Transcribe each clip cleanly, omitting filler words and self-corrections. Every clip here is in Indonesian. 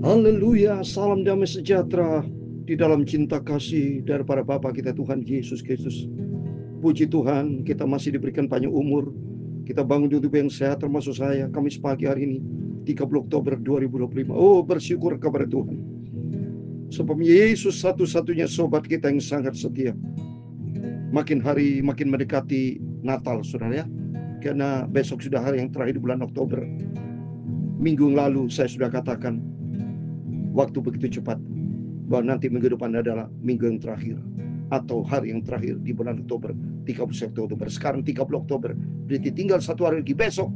Haleluya, salam damai sejahtera di dalam cinta kasih daripada Bapa kita Tuhan Yesus Kristus. Puji Tuhan, kita masih diberikan panjang umur. Kita bangun di tubuh yang sehat, termasuk saya, Kamis pagi hari ini, 30 Oktober 2025. Oh, bersyukur kepada Tuhan. Sebab Yesus satu-satunya sobat kita yang sangat setia. Makin hari makin mendekati Natal, saudara ya. Karena besok sudah hari yang terakhir di bulan Oktober. Minggu yang lalu saya sudah katakan, waktu begitu cepat, bahwa nanti minggu depan adalah minggu yang terakhir atau hari yang terakhir di bulan Oktober, 31 Oktober. Sekarang 30 Oktober, berarti tinggal satu hari lagi besok.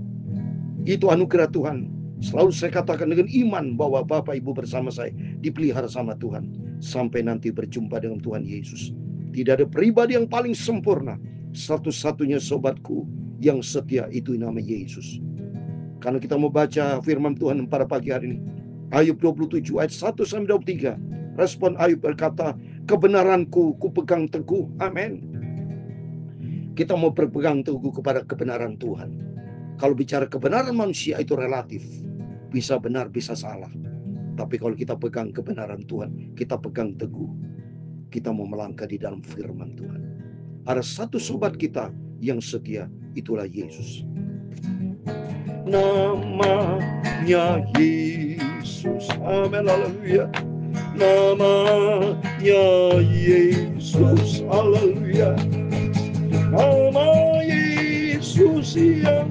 Itu anugerah Tuhan. Selalu saya katakan dengan iman bahwa Bapak Ibu bersama saya dipelihara sama Tuhan sampai nanti berjumpa dengan Tuhan Yesus. Tidak ada pribadi yang paling sempurna. Satu-satunya sobatku yang setia itu nama Yesus. Karena kita mau baca firman Tuhan pada pagi hari ini, Ayub 27 ayat 1 sampai 23. Respon Ayub berkata, kebenaranku kupegang teguh. Amin. Kita mau berpegang teguh kepada kebenaran Tuhan. Kalau bicara kebenaran manusia itu relatif. Bisa benar, bisa salah. Tapi kalau kita pegang kebenaran Tuhan, kita pegang teguh. Kita mau melangkah di dalam firman Tuhan. Ada satu sobat kita yang setia, itulah Yesus. Namanya Yesus, amin, haleluya. Namanya Yesus, haleluya. Nama Yesus yang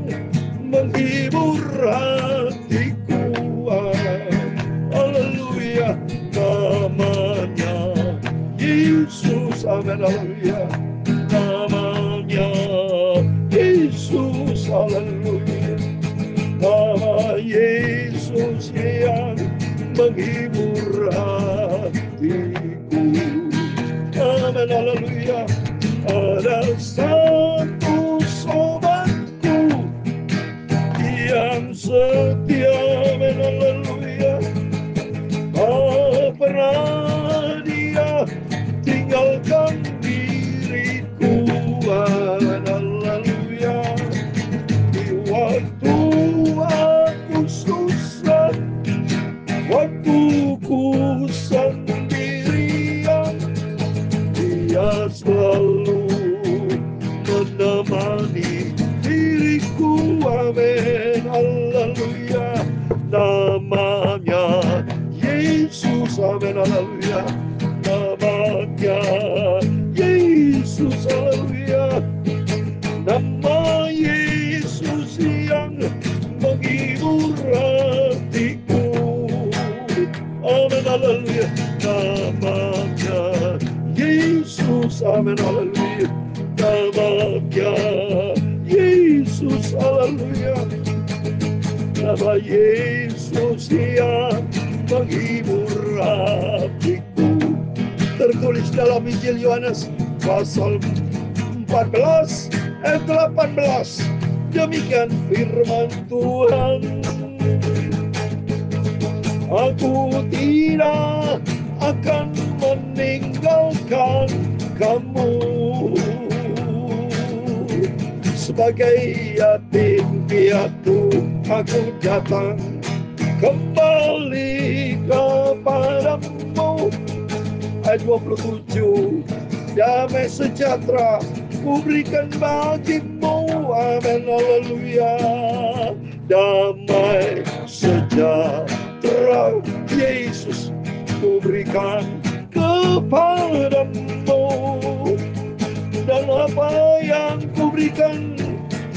menghibur hatiku, haleluya. Namanya Yesus, amin, haleluya. Namanya Yesus, haleluya. Nama Yesus yang menghibur hatiku, amin, haleluya. Ada satu sobatku yang setia, amin, haleluya. Tak pernah dia tinggalkan diriku, amin, haleluya. Waktu aku susah, waktu ku sendirian, Dia selalu menemani diriku, amin, haleluya. Namanya Yesus, amin, haleluya. Namanya Yesus, haleluya. Nama Yesus yang menghibur hatiku, amin, haleluya. Namanya Yesus, amin, haleluya. Namanya Yesus, haleluya. Nama Yesus yang menghibur hatiku. Tertulis dalam Injil Yohanes pasal 14 ayat 18. Demikian firman Tuhan. Aku tidak akan meninggalkan kamu sebagai yatim piatu. Aku datang kembali kepadamu. Ayat 27. Damai sejahtera ku berikan bagimu, amin, haleluya. Damai sejahtera Yesus ku berikan kepadamu, dan apa yang ku berikan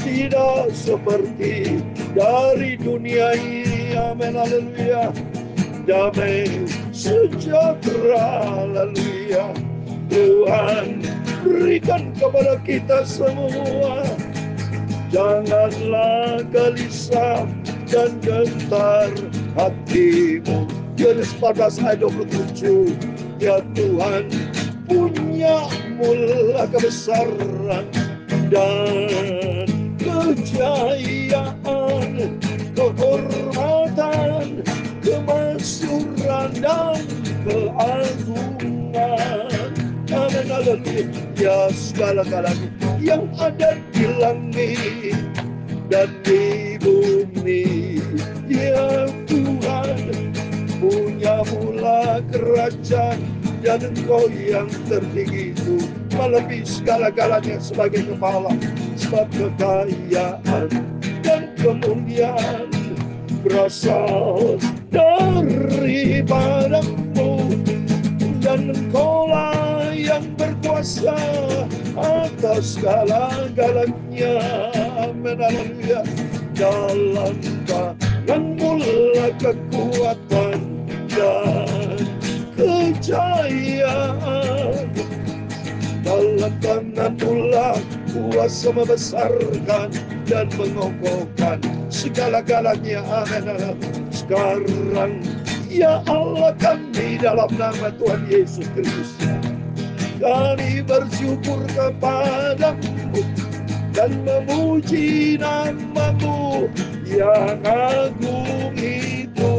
tidak seperti dari dunia ini, amin, haleluya. Damai sejahtera, haleluya, Tuhan berikan kepada kita semua. Janganlah gelisah dan gentar hatimu. Yohanes 14 ayat 27. Ya Tuhan, punya mula kebesaran dan kejayaan, kehormatan, kemasyhuran dan keagungan, amin, haleluya. Ya segala-galanya yang ada di langit dan di bumi, ya Tuhan, kerajaan, dan Engkau yang tertinggi itu melebihi segala-galanya sebagai kepala. Sebab kekayaan dan kemuliaan berasal daripadamu, dan Engkaulah yang berkuasa atas segala-galanya. Amin, haleluya. Dalam tanganmu lah kekuatan dan kejayaan, dalam tanganmu lah kuasa membesarkan dan mengokohkan segala-galanya. Amin. Sekarang ya Allah, kami dalam nama Tuhan Yesus Kristus, kami bersyukur kepadamu dan memuji namamu yang agung itu.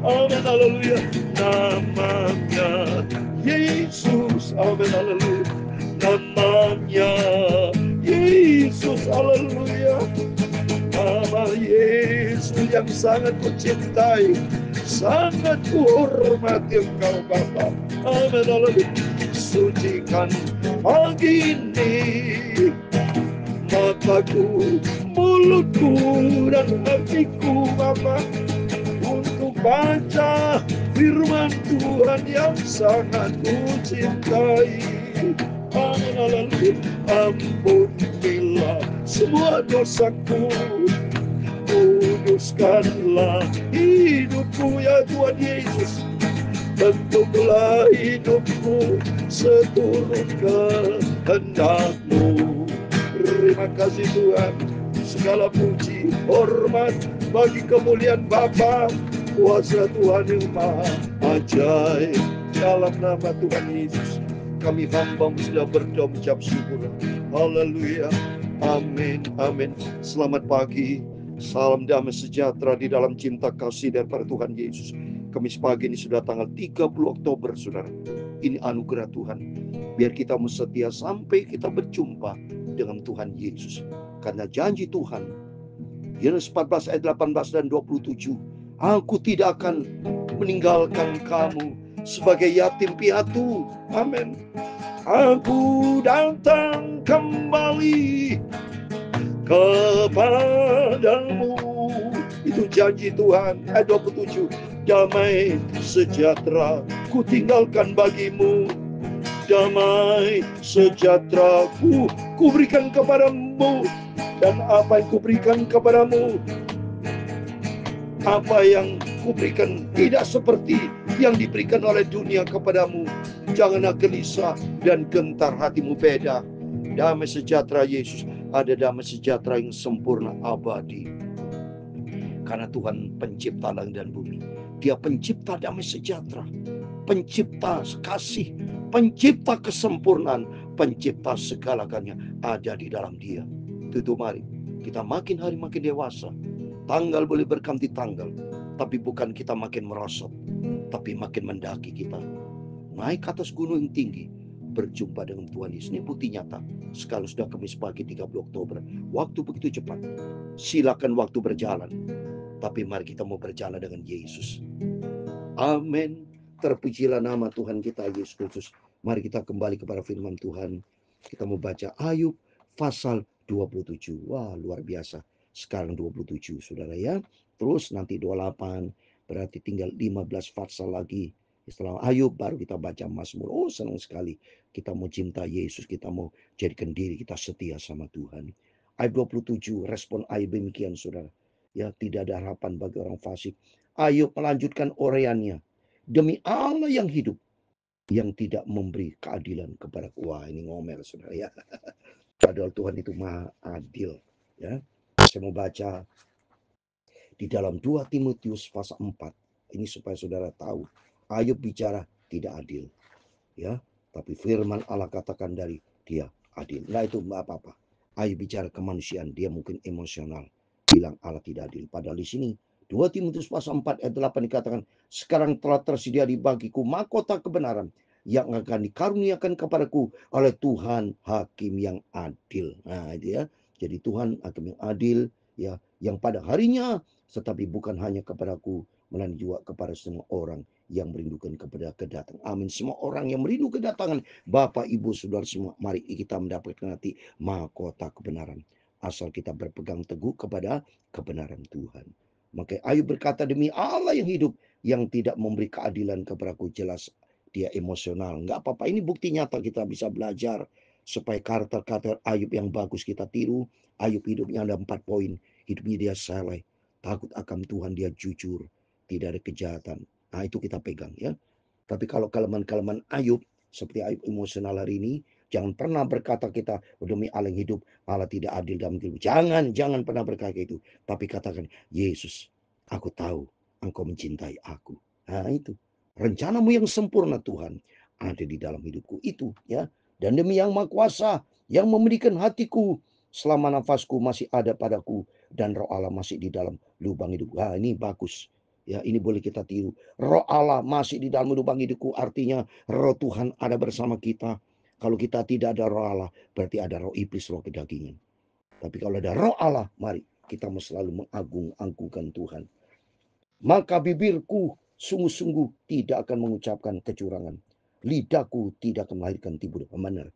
Amin, haleluya. Namanya Yesus. Amin, haleluya. Namanya Yesus. Haleluya. Nama Yesus yang sangat kucintai, sangat kuhormati Engkau Bapa. Amin, haleluya. Sucikan pagi ini mataku, mulutku, dan hatiku Bapa, untuk baca firman Tuhan yang sangat kucintai. Amin, haleluya. Ampunilah semua dosaku, kuduskanlah hidupku ya Tuhan Yesus. Bentuklah hidupku seturut kehendak-Mu. Terima kasih Tuhan. Segala puji, hormat bagi kemuliaan Bapa, kuasa Tuhan yang maha ajaib. Dalam nama Tuhan Yesus, kami hamba-Mu sudah berdoa mengucap syukur. Haleluya. Amin. Amin. Selamat pagi. Salam damai sejahtera di dalam cinta kasih daripada Tuhan Yesus. Kamis pagi ini sudah tanggal 30 Oktober, saudara. Ini anugerah Tuhan. Biar kita setia sampai kita berjumpa dengan Tuhan Yesus. Karena janji Tuhan, Yohanes 14 ayat 18 dan 27. Aku tidak akan meninggalkan kamu sebagai yatim piatu. Amin. Aku datang kembali kepadamu. Itu janji Tuhan. Ayat 27. Damai sejahtera ku tinggalkan bagimu, damai sejahtera ku berikan kepadamu. Dan apa yang ku berikan kepadamu, apa yang ku berikan tidak seperti yang diberikan oleh dunia kepadamu. Janganlah gelisah dan gentar hatimu. Beda. Damai sejahtera Yesus, ada damai sejahtera yang sempurna abadi. Karena Tuhan pencipta langit dan bumi. Dia pencipta damai sejahtera, pencipta kasih, pencipta kesempurnaan, pencipta segala-galanya ada di dalam Dia. Itu mari kita makin hari makin dewasa. Tanggal boleh berganti tanggal, tapi bukan kita makin merosot, tapi makin mendaki kita. Naik ke atas gunung yang tinggi, berjumpa dengan Tuhan Yesus. Ini bukti nyata. Sekarang sudah Kamis pagi 30 Oktober. Waktu begitu cepat. Silakan waktu berjalan. Tapi mari kita mau berjalan dengan Yesus. Amin. Terpujilah nama Tuhan kita Yesus Kristus. Mari kita kembali kepada firman Tuhan. Kita mau baca Ayub pasal 27. Wah, luar biasa. Sekarang 27, saudara ya. Terus nanti 28. Berarti tinggal 15 pasal lagi. Setelah Ayub baru kita baca Mazmur. Oh, senang sekali. Kita mau cinta Yesus. Kita mau jadikan diri kita setia sama Tuhan. Ayub 27, respon Ayub demikian, saudara. Ya, tidak ada harapan bagi orang fasik. Ayub melanjutkan uraiannya. Demi Allah yang hidup, yang tidak memberi keadilan kepada. Wah, ini ngomel, saudara ya. Padahal Tuhan itu maha adil. Ya, saya mau baca di dalam 2 Timotius pasal 4. Ini supaya saudara tahu. Ayub bicara tidak adil. Ya, tapi firman Allah katakan dari dia adil. Nah, itu enggak apa-apa. Ayub bicara kemanusiaan, dia mungkin emosional. Bilang Allah tidak adil. Padahal di sini 2 Timotius pasal 4 ayat 8 dikatakan, sekarang telah tersedia di bagiku mahkota kebenaran yang akan dikaruniakan kepadaku oleh Tuhan hakim yang adil. Nah, itu ya. Jadi Tuhan hakim yang adil, ya, yang pada harinya, tetapi bukan hanya kepadaku, melainkan juga kepada semua orang yang merindukan kepada kedatangan. Amin. Semua orang yang merindu kedatangan Bapak, Ibu, Saudara semua, mari kita mendapatkan nanti mahkota kebenaran. Asal kita berpegang teguh kepada kebenaran Tuhan. Maka Ayub berkata, demi Allah yang hidup, yang tidak memberi keadilan kepadaku. Jelas dia emosional. Enggak apa-apa, ini bukti nyata kita bisa belajar supaya karakter Ayub yang bagus kita tiru. Ayub hidupnya ada 4 poin. Hidupnya dia saleh, takut akan Tuhan, dia jujur, tidak ada kejahatan. Nah, itu kita pegang ya. Tapi kalau kelemahan-kelemahan Ayub, seperti Ayub emosional hari ini, jangan pernah berkata kita, demi Allah yang hidup, Allah tidak adil dalam hidup. Jangan pernah berkata itu. Tapi katakan, Yesus, aku tahu Engkau mencintai aku. Nah, itu. Rencanamu yang sempurna Tuhan ada di dalam hidupku. Itu ya. Dan demi yang Maha Kuasa yang memberikan hatiku selama nafasku masih ada padaku dan roh Allah masih di dalam lubang hidup. Nah, ini bagus. Ya, ini boleh kita tiru. Roh Allah masih di dalam lubang hidupku, artinya roh Tuhan ada bersama kita. Kalau kita tidak ada roh Allah, berarti ada roh iblis, roh kedagingan. Tapi kalau ada roh Allah, mari kita mau selalu mengagung-agungkan Tuhan. Maka bibirku sungguh-sungguh tidak akan mengucapkan kecurangan. Lidahku tidak akan melahirkan tipu daya.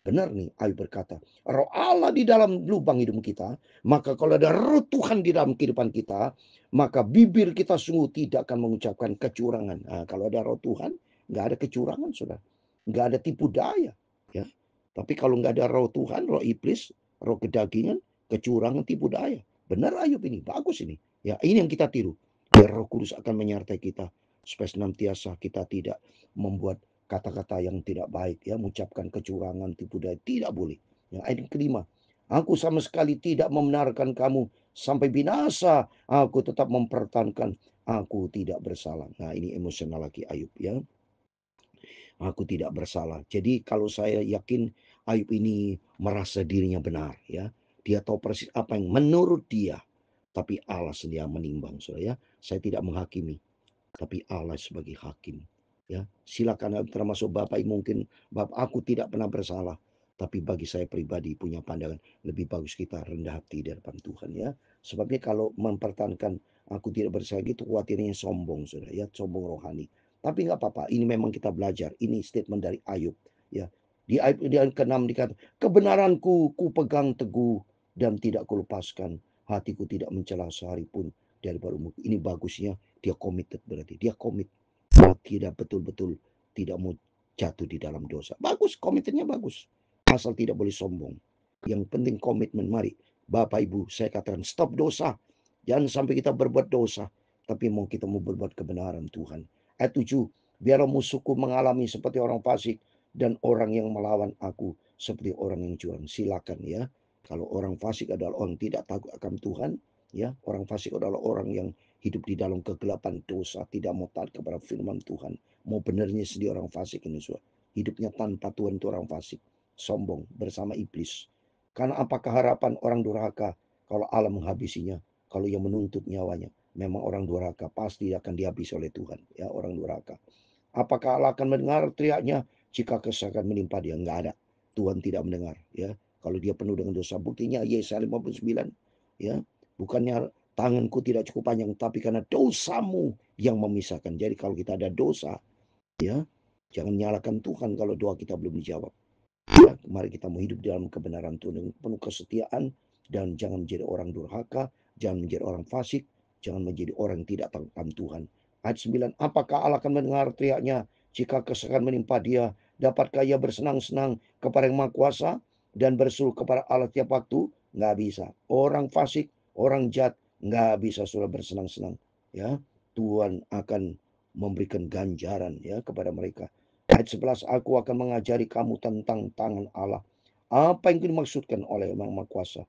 Benar nih, Ayub berkata, roh Allah di dalam lubang hidup kita, maka kalau ada roh Tuhan di dalam kehidupan kita, maka bibir kita sungguh tidak akan mengucapkan kecurangan. Nah, kalau ada roh Tuhan, nggak ada kecurangan, saudara. Nggak ada tipu daya. Ya. Tapi kalau nggak ada roh Tuhan, roh iblis, roh kedagingan, kecurangan, tipu daya. Benar Ayub ini, bagus ini. Ya, ini yang kita tiru. Biar Roh Kudus akan menyertai kita, supaya senantiasa kita tidak membuat kata-kata yang tidak baik, ya, mengucapkan kecurangan, tipu daya, tidak boleh. Yang ayat kelima, aku sama sekali tidak membenarkan kamu sampai binasa, aku tetap mempertahankan, aku tidak bersalah. Nah, ini emosional lagi Ayub ya. Aku tidak bersalah. Jadi kalau saya yakin Ayub ini merasa dirinya benar ya. Dia tahu persis apa yang menurut dia. Tapi Allah sendiri yang menimbang, saudara ya. Saya tidak menghakimi, tapi Allah sebagai hakim. Ya, silakan termasuk Bapak mungkin Bapak aku tidak pernah bersalah, tapi bagi saya pribadi punya pandangan lebih bagus kita rendah hati di depan Tuhan ya. Sebabnya kalau mempertahankan aku tidak bersalah gitu khawatirnya sombong saudara ya, sombong rohani. Tapi nggak apa-apa, ini memang kita belajar. Ini statement dari Ayub ya. Di Ayub di ayat ke-6 dikatakan, kebenaranku ku pegang teguh dan tidak kulepaskan. Hatiku tidak mencela sehari pun daripada umurku. Ini bagusnya dia committed, berarti dia komit. Dia tidak betul-betul tidak mau jatuh di dalam dosa. Bagus, komitmennya bagus. Asal tidak boleh sombong. Yang penting komitmen. Mari Bapak Ibu, saya katakan stop dosa. Jangan sampai kita berbuat dosa, tapi kita mau berbuat kebenaran Tuhan. Ayat 7, biarlah musuhku mengalami seperti orang fasik dan orang yang melawan aku seperti orang yang curang. Silakan ya. Kalau orang fasik adalah orang tidak takut akan Tuhan, ya, orang fasik adalah orang yang hidup di dalam kegelapan dosa, tidak mau taat kepada firman Tuhan. Mau benarnya sendiri orang fasik ini, saudara. Hidupnya tanpa Tuhan itu orang fasik, sombong bersama iblis. Karena apakah harapan orang durhaka kalau Allah menghabisinya, kalau yang menuntut nyawanya? Memang orang durhaka pasti akan dihabisi oleh Tuhan, ya, orang durhaka. Apakah Allah akan mendengar teriaknya jika kesesakan menimpa dia? Enggak ada. Tuhan tidak mendengar, ya. Kalau dia penuh dengan dosa, buktinya Yesaya 59, ya. Bukannya tanganku tidak cukup panjang, tapi karena dosamu yang memisahkan. Jadi kalau kita ada dosa, ya, jangan nyalakan Tuhan kalau doa kita belum dijawab. Ya, mari kita mau hidup dalam kebenaran Tuhan dengan penuh kesetiaan dan jangan menjadi orang durhaka, jangan menjadi orang fasik, jangan menjadi orang yang tidak tahu Tuhan. Ayat 9, apakah Allah akan mendengar teriaknya jika kesesakan menimpa dia? Dapatkah ia bersenang-senang kepada yang Maha Kuasa dan berseru kepada Allah tiap waktu? Nggak bisa. Orang fasik, orang jahat, nggak bisa sudah bersenang-senang. Ya, Tuhan akan memberikan ganjaran ya kepada mereka. Ayat 11, aku akan mengajari kamu tentang tangan Allah. Apa yang dimaksudkan oleh Yang Maha Kuasa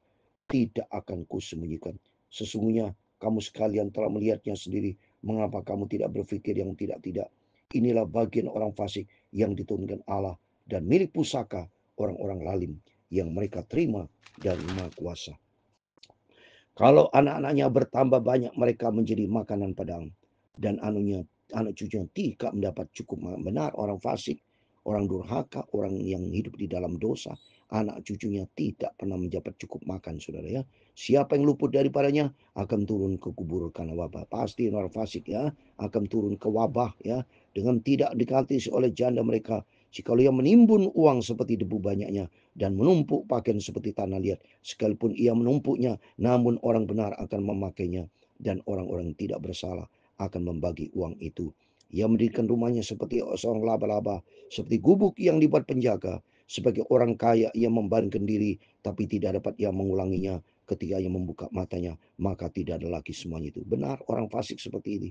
tidak akan kusembunyikan. Sesungguhnya kamu sekalian telah melihatnya sendiri. Mengapa kamu tidak berpikir yang tidak-tidak? Inilah bagian orang fasik yang diturunkan Allah dan milik pusaka orang-orang lalim yang mereka terima dari Maha Kuasa. Kalau anak-anaknya bertambah banyak, mereka menjadi makanan padang. Dan anak cucunya tidak mendapat cukup. Benar, orang fasik, orang durhaka, orang yang hidup di dalam dosa, anak cucunya tidak pernah mendapat cukup makan, saudara ya. Siapa yang luput daripadanya akan turun ke kubur karena wabah. Pasti orang fasik ya akan turun ke wabah ya, dengan tidak dikasih oleh janda mereka. Jikalau ia menimbun uang seperti debu banyaknya dan menumpuk pakaian seperti tanah liat, sekalipun ia menumpuknya, namun orang benar akan memakainya dan orang-orang tidak bersalah akan membagi uang itu. Ia mendirikan rumahnya seperti seorang laba-laba, seperti gubuk yang dibuat penjaga. Sebagai orang kaya ia membaringkan diri, tapi tidak dapat ia mengulanginya. Ketika ia membuka matanya, maka tidak ada lagi semuanya itu. Benar, orang fasik seperti ini.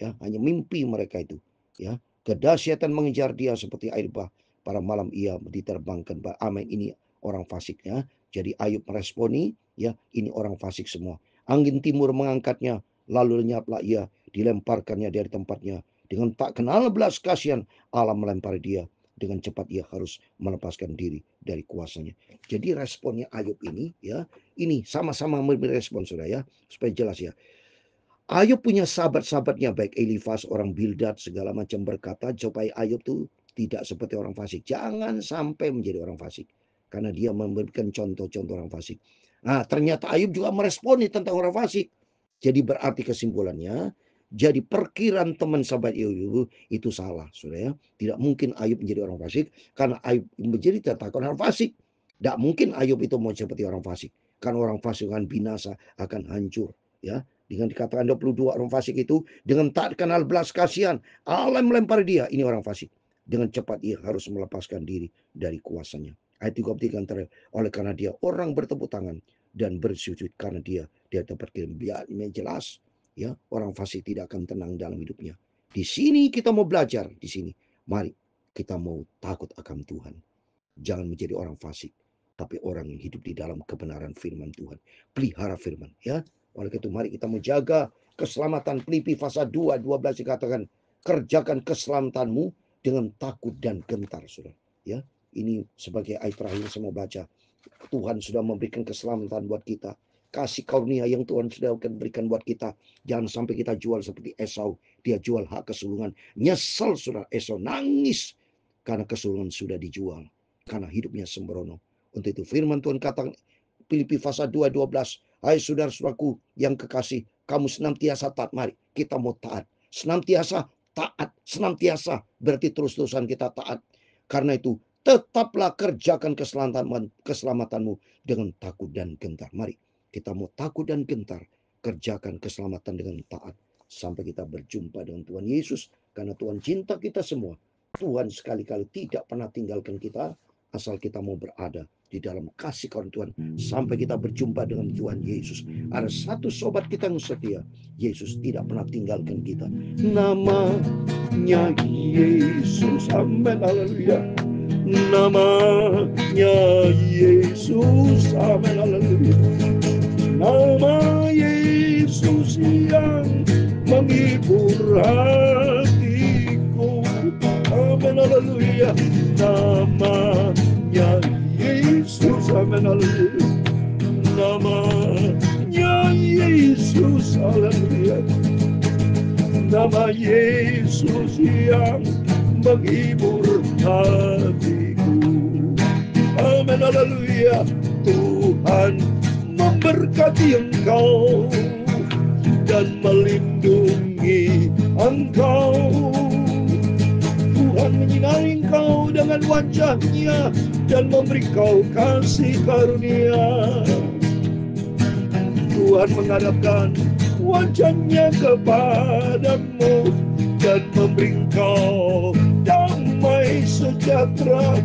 Ya, hanya mimpi mereka itu. Ya, kedahsyatan mengejar dia seperti air bah. Pada malam ia diterbangkan. Amin, ini orang fasiknya. Jadi Ayub meresponi, ya, ini orang fasik semua. Angin timur mengangkatnya, lalu lenyaplah ia, dilemparkannya dari tempatnya. Dengan tak kenal belas kasihan, Allah melempari dia. Dengan cepat ia harus melepaskan diri dari kuasanya. Jadi responnya Ayub ini, ya, ini sama-sama memberi respon, saudara ya, supaya jelas ya. Ayub punya sahabat-sahabatnya, baik Elifas, orang Bildad, segala macam berkata supaya Ayub tuh tidak seperti orang fasik. Jangan sampai menjadi orang fasik. Karena dia memberikan contoh-contoh orang fasik. Nah, ternyata Ayub juga meresponi tentang orang fasik. Jadi berarti kesimpulannya, jadi perkiraan teman sahabat Ayub itu salah, saudara ya. Tidak mungkin Ayub menjadi orang fasik, karena Ayub menjadi tatakan orang fasik. Tidak mungkin Ayub itu mau seperti orang fasik. Karena orang fasik akan binasa, akan hancur. Ya, dengan dikatakan 22 orang fasik itu, dengan tak kenal belas kasihan, Allah melempari dia. Ini orang fasik. Dengan cepat ia harus melepaskan diri dari kuasanya. Ayat 33, oleh karena dia orang bertepuk tangan dan bersujud karena dia dapat kirim. Biar ini jelas, ya, orang fasik tidak akan tenang dalam hidupnya. Di sini kita mau belajar, di sini. Mari kita mau takut akan Tuhan. Jangan menjadi orang fasik, tapi orang yang hidup di dalam kebenaran firman Tuhan. Pelihara firman, ya. Oleh itu mari kita menjaga keselamatan. Filipi pasal 2:12 dikatakan, kerjakan keselamatanmu dengan takut dan gentar, saudara. Ya, ini sebagai ayat terakhir saya mau baca. Tuhan sudah memberikan keselamatan buat kita. Kasih karunia yang Tuhan sudah berikan buat kita. Jangan sampai kita jual seperti Esau. Dia jual hak kesulungan. Nyesel saudara, Esau nangis karena kesulungan sudah dijual. Karena hidupnya sembrono. Untuk itu firman Tuhan katakan Filipi pasal 2:12. Hai saudara-saudaraku yang kekasih, kamu senantiasa taat. Mari kita mau taat. Senantiasa taat. Senantiasa berarti terus-terusan kita taat. Karena itu tetaplah kerjakan keselamatanmu dengan takut dan gentar. Mari kita mau takut dan gentar. Kerjakan keselamatan dengan taat. Sampai kita berjumpa dengan Tuhan Yesus. Karena Tuhan cinta kita semua. Tuhan sekali-kali tidak pernah tinggalkan kita. Asal kita mau berada di dalam kasih karunia Tuhan. Sampai kita berjumpa dengan Tuhan Yesus. Ada satu sobat kita yang setia. Yesus tidak pernah tinggalkan kita. Namanya Yesus. Amin. Haleluya. Namanya Yesus. Amin. Haleluya. Nama Yesus yang menghibur hatiku. Amin. Haleluya. Namanya Yesus. Amin. Haleluya. Namanya Yesus. Haleluya. Nama Yesus yang menghibur hatiku. Amin. Haleluya. Tuhan memberkati engkau dan melindungi engkau. Tuhan menyinari engkau dengan wajah-Nya dan memberi kau kasih karunia. Tuhan menghadapkan wajah-Nya kepadamu dan memberi kau damai sejahtera.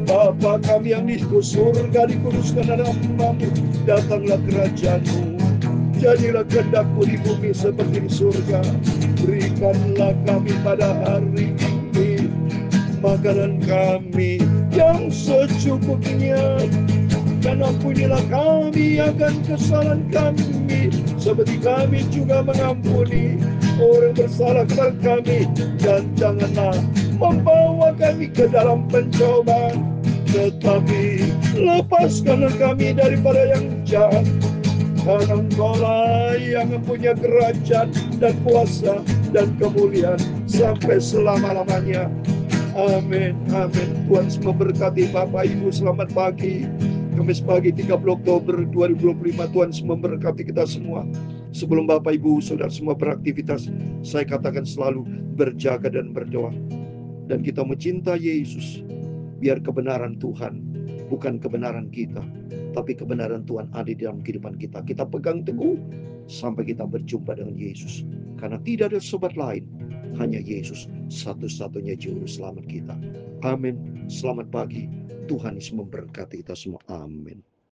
Bapa kami yang di surga, dikuduskan namamu, datanglah kerajaan-Mu. Jadilah kehendak-Mu di bumi seperti di surga. Berikanlah kami pada hari ini makanan kami yang secukupnya, dan ampunilah kami akan kesalahan kami, seperti kami juga mengampuni orang bersalah kepada kami. Dan janganlah membawa kami ke dalam pencobaan, tetapi lepaskanlah kami daripada yang jahat. Karena Engkau-lah yang mempunyai kerajaan dan kuasa dan kemuliaan sampai selama-lamanya. Amin, amin. Tuhan memberkati Bapak Ibu. Selamat pagi. Kamis pagi 30 Oktober 2025. Tuhan memberkati kita semua. Sebelum Bapak Ibu Saudara semua beraktivitas, saya katakan selalu berjaga dan berdoa. Dan kita mencintai Yesus. Biar kebenaran Tuhan, bukan kebenaran kita, tapi kebenaran Tuhan ada di dalam kehidupan kita. Kita pegang teguh sampai kita berjumpa dengan Yesus. Karena tidak ada sobat lain, hanya Yesus, satu-satunya juru selamat kita. Amin. Selamat pagi. Tuhan Yesus memberkati kita semua. Amin.